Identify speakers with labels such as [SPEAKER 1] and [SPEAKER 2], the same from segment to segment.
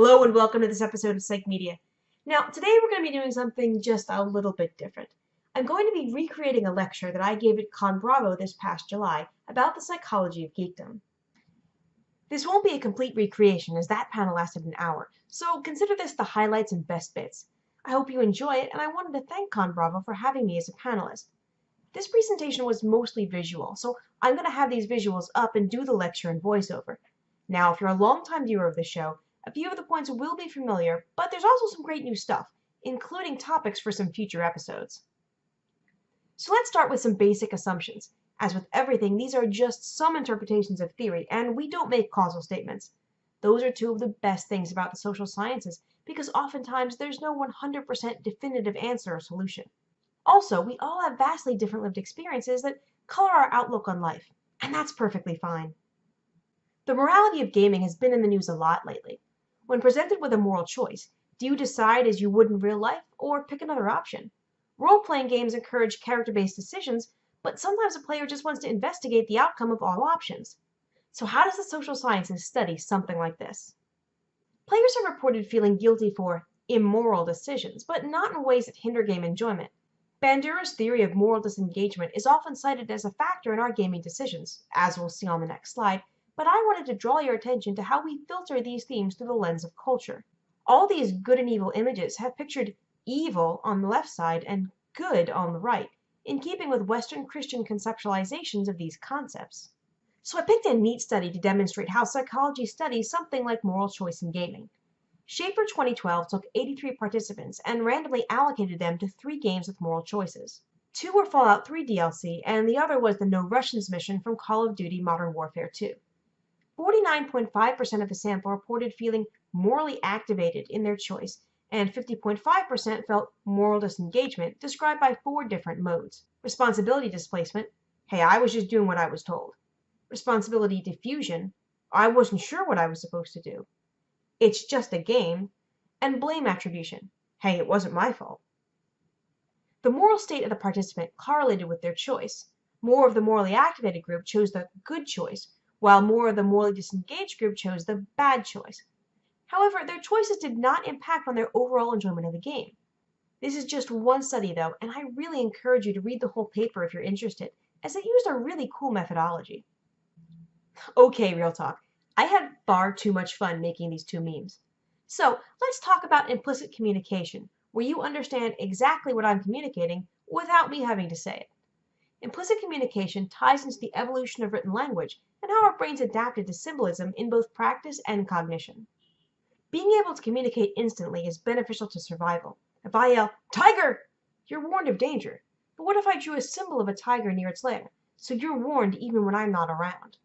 [SPEAKER 1] Hello and welcome to this episode of PsychMedia. Now, today we're going to be doing something just a little bit different. I'm going to be recreating a lecture that I gave at ConBravo this past July about the psychology of geekdom. This won't be a complete recreation as that panel lasted an hour, so consider this the highlights and best bits. I hope you enjoy it, and I wanted to thank ConBravo for having me as a panelist. This presentation was mostly visual, so I'm going to have these visuals up and do the lecture in voiceover. Now, if you're a longtime viewer of the show, a few of the points will be familiar, but there's also some great new stuff, including topics for some future episodes. So let's start with some basic assumptions. As with everything, these are just some interpretations of theory, and we don't make causal statements. Those are two of the best things about the social sciences, because oftentimes there's no 100% definitive answer or solution. Also, we all have vastly different lived experiences that color our outlook on life, and that's perfectly fine. The morality of gaming has been in the news a lot lately. When presented with a moral choice, do you decide as you would in real life, or pick another option? Role-playing games encourage character-based decisions, but sometimes a player just wants to investigate the outcome of all options. So how does the social sciences study something like this? Players are reported feeling guilty for immoral decisions, but not in ways that hinder game enjoyment. Bandura's theory of moral disengagement is often cited as a factor in our gaming decisions, as we'll see on the next slide, but I wanted to draw your attention to how we filter these themes through the lens of culture. All these good and evil images have pictured evil on the left side and good on the right, in keeping with Western Christian conceptualizations of these concepts. So I picked a neat study to demonstrate how psychology studies something like moral choice in gaming. Shaper 2012 took 83 participants and randomly allocated them to 3 games with moral choices. 2 were Fallout 3 DLC, and the other was the No Russians mission from Call of Duty Modern Warfare 2. 49.5% of the sample reported feeling morally activated in their choice, and 50.5% felt moral disengagement, described by 4 different modes. Responsibility displacement, hey, I was just doing what I was told. Responsibility diffusion, I wasn't sure what I was supposed to do. It's just a game. And blame attribution, hey, it wasn't my fault. The moral state of the participant correlated with their choice. More of the morally activated group chose the good choice, while more of the morally disengaged group chose the bad choice. However, their choices did not impact on their overall enjoyment of the game. This is just one study though, and I really encourage you to read the whole paper if you're interested, as it used a really cool methodology. Okay, real talk. I had far too much fun making these 2 memes. So let's talk about implicit communication, where you understand exactly what I'm communicating without me having to say it. Implicit communication ties into the evolution of written language and how our brains adapted to symbolism in both practice and cognition. Being able to communicate instantly is beneficial to survival. If I yell, "Tiger!" you're warned of danger. But what if I drew a symbol of a tiger near its lair, so you're warned even when I'm not around?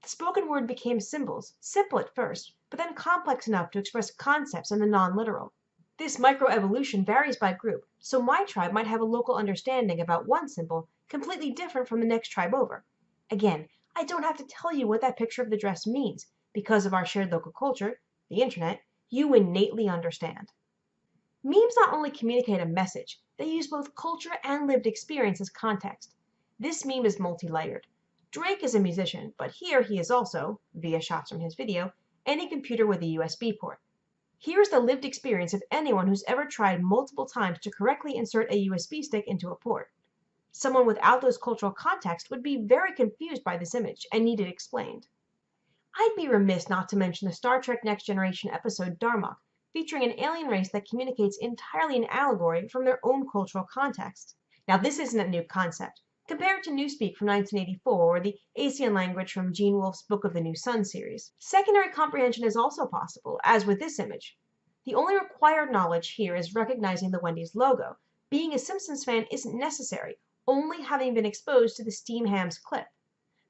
[SPEAKER 1] The spoken word became symbols, simple at first, but then complex enough to express concepts in the non-literal. This microevolution varies by group, so my tribe might have a local understanding about one symbol completely different from the next tribe over. Again, I don't have to tell you what that picture of the dress means. Because of our shared local culture, the internet, you innately understand. Memes not only communicate a message, they use both culture and lived experience as context. This meme is multi-layered. Drake is a musician, but here he is also, via shots from his video, any computer with a USB port. Here's the lived experience of anyone who's ever tried multiple times to correctly insert a USB stick into a port. Someone without those cultural context would be very confused by this image and need it explained. I'd be remiss not to mention the Star Trek Next Generation episode Darmok, featuring an alien race that communicates entirely in allegory from their own cultural context. Now this isn't a new concept. Compare it to Newspeak from 1984 or the Asian language from Gene Wolfe's Book of the New Sun series. Secondary comprehension is also possible, as with this image. The only required knowledge here is recognizing the Wendy's logo. Being a Simpsons fan isn't necessary, only having been exposed to the Steam Hams clip.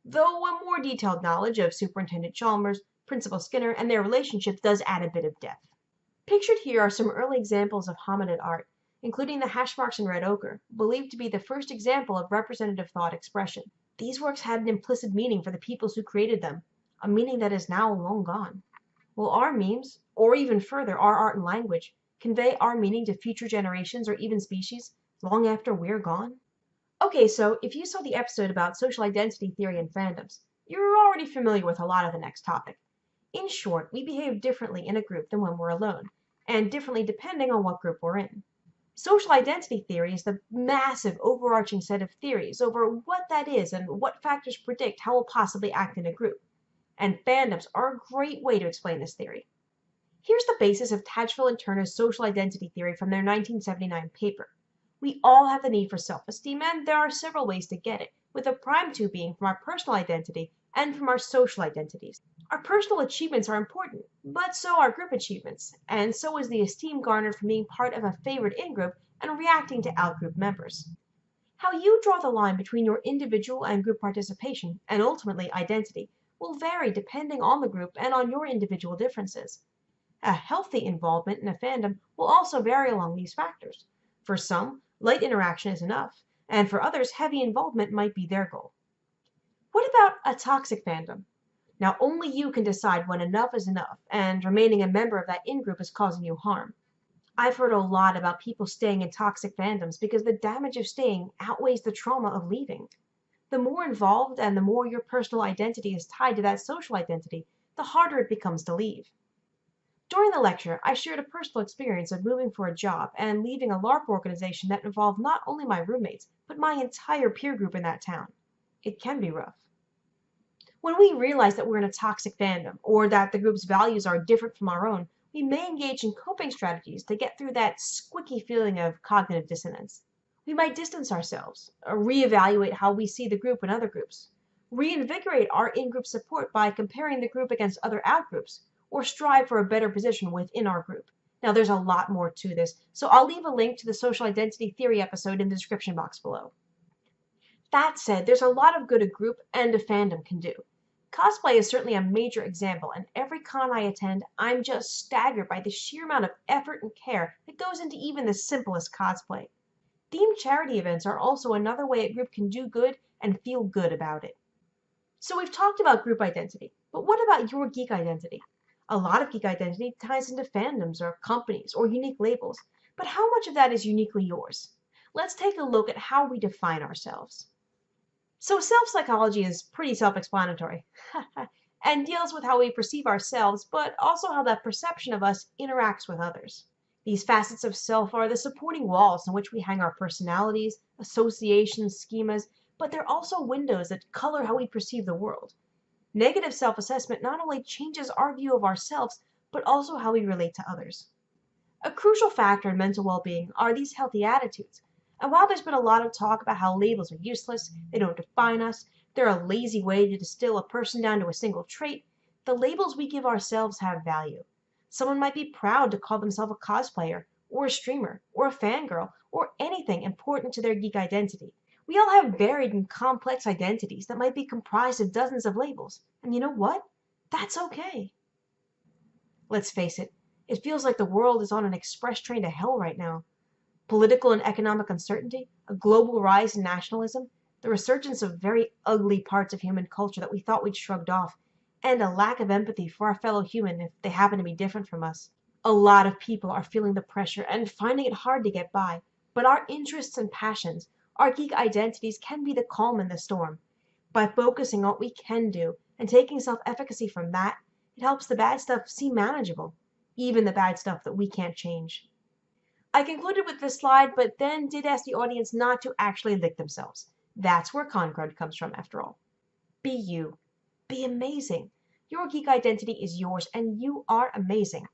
[SPEAKER 1] Though a more detailed knowledge of Superintendent Chalmers, Principal Skinner, and their relationship does add a bit of depth. Pictured here are some early examples of hominid art, including the hash marks in red ochre, believed to be the first example of representative thought expression. These works had an implicit meaning for the peoples who created them, a meaning that is now long gone. Will our memes, or even further, our art and language, convey our meaning to future generations or even species long after we're gone? Okay, so if you saw the episode about social identity theory and fandoms, you're already familiar with a lot of the next topic. In short, we behave differently in a group than when we're alone, and differently depending on what group we're in. Social identity theory is the massive overarching set of theories over what that is and what factors predict how we'll possibly act in a group. And fandoms are a great way to explain this theory. Here's the basis of Tachfeld and Turner's social identity theory from their 1979 paper. We all have the need for self-esteem, and there are several ways to get it, with the prime two being from our personal identity and from our social identities. Our personal achievements are important, but so are group achievements, and so is the esteem garnered from being part of a favored in-group and reacting to out-group members. How you draw the line between your individual and group participation, and ultimately identity, will vary depending on the group and on your individual differences. A healthy involvement in a fandom will also vary along these factors. For some, light interaction is enough, and for others, heavy involvement might be their goal. What about a toxic fandom? Now, only you can decide when enough is enough, and remaining a member of that in-group is causing you harm. I've heard a lot about people staying in toxic fandoms because the damage of staying outweighs the trauma of leaving. The more involved and the more your personal identity is tied to that social identity, the harder it becomes to leave. During the lecture, I shared a personal experience of moving for a job and leaving a LARP organization that involved not only my roommates, but my entire peer group in that town. It can be rough. When we realize that we're in a toxic fandom, or that the group's values are different from our own, we may engage in coping strategies to get through that squicky feeling of cognitive dissonance. We might distance ourselves, reevaluate how we see the group and other groups, reinvigorate our in-group support by comparing the group against other out-groups, or strive for a better position within our group. Now, there's a lot more to this, so I'll leave a link to the social identity theory episode in the description box below. That said, there's a lot of good a group and a fandom can do. Cosplay is certainly a major example, and every con I attend, I'm just staggered by the sheer amount of effort and care that goes into even the simplest cosplay. Themed charity events are also another way a group can do good and feel good about it. So we've talked about group identity, but what about your geek identity? A lot of geek identity ties into fandoms or companies or unique labels, but how much of that is uniquely yours? Let's take a look at how we define ourselves. So self-psychology is pretty self-explanatory and deals with how we perceive ourselves, but also how that perception of us interacts with others. These facets of self are the supporting walls in which we hang our personalities, associations, schemas, but they're also windows that color how we perceive the world. Negative self-assessment not only changes our view of ourselves, but also how we relate to others. A crucial factor in mental well-being are these healthy attitudes. And while there's been a lot of talk about how labels are useless, they don't define us, they're a lazy way to distill a person down to a single trait, the labels we give ourselves have value. Someone might be proud to call themselves a cosplayer, or a streamer, or a fangirl, or anything important to their geek identity. We all have varied and complex identities that might be comprised of dozens of labels. And you know what? That's okay. Let's face it, it feels like the world is on an express train to hell right now. Political and economic uncertainty, a global rise in nationalism, the resurgence of very ugly parts of human culture that we thought we'd shrugged off, and a lack of empathy for our fellow human if they happen to be different from us. A lot of people are feeling the pressure and finding it hard to get by, but our interests and passions, our geek identities can be the calm in the storm. By focusing on what we can do and taking self-efficacy from that, it helps the bad stuff seem manageable, even the bad stuff that we can't change. I concluded with this slide, but then did ask the audience not to actually lick themselves. That's where ConCrud comes from, after all. Be you. Be amazing. Your geek identity is yours, and you are amazing.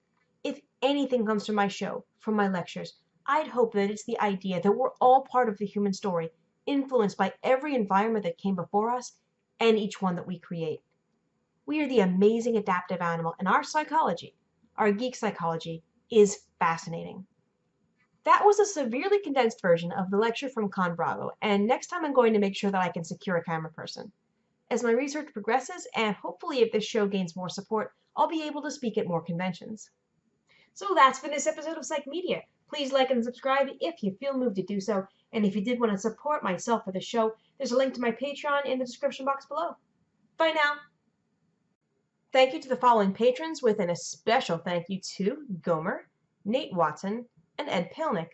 [SPEAKER 1] If anything comes from my show, from my lectures, I'd hope that it's the idea that we're all part of the human story, influenced by every environment that came before us and each one that we create. We are the amazing adaptive animal, and our psychology, our geek psychology, is fascinating. That was a severely condensed version of the lecture from ConBravo, and next time I'm going to make sure that I can secure a camera person. As my research progresses, and hopefully if this show gains more support, I'll be able to speak at more conventions. So that's been this episode of PsychMedia. Please like and subscribe if you feel moved to do so, and if you did want to support myself for the show, there's a link to my Patreon in the description box below. Bye now! Thank you to the following patrons, with an especial thank you to Gomer, Nate Watson, and Ed Palnick.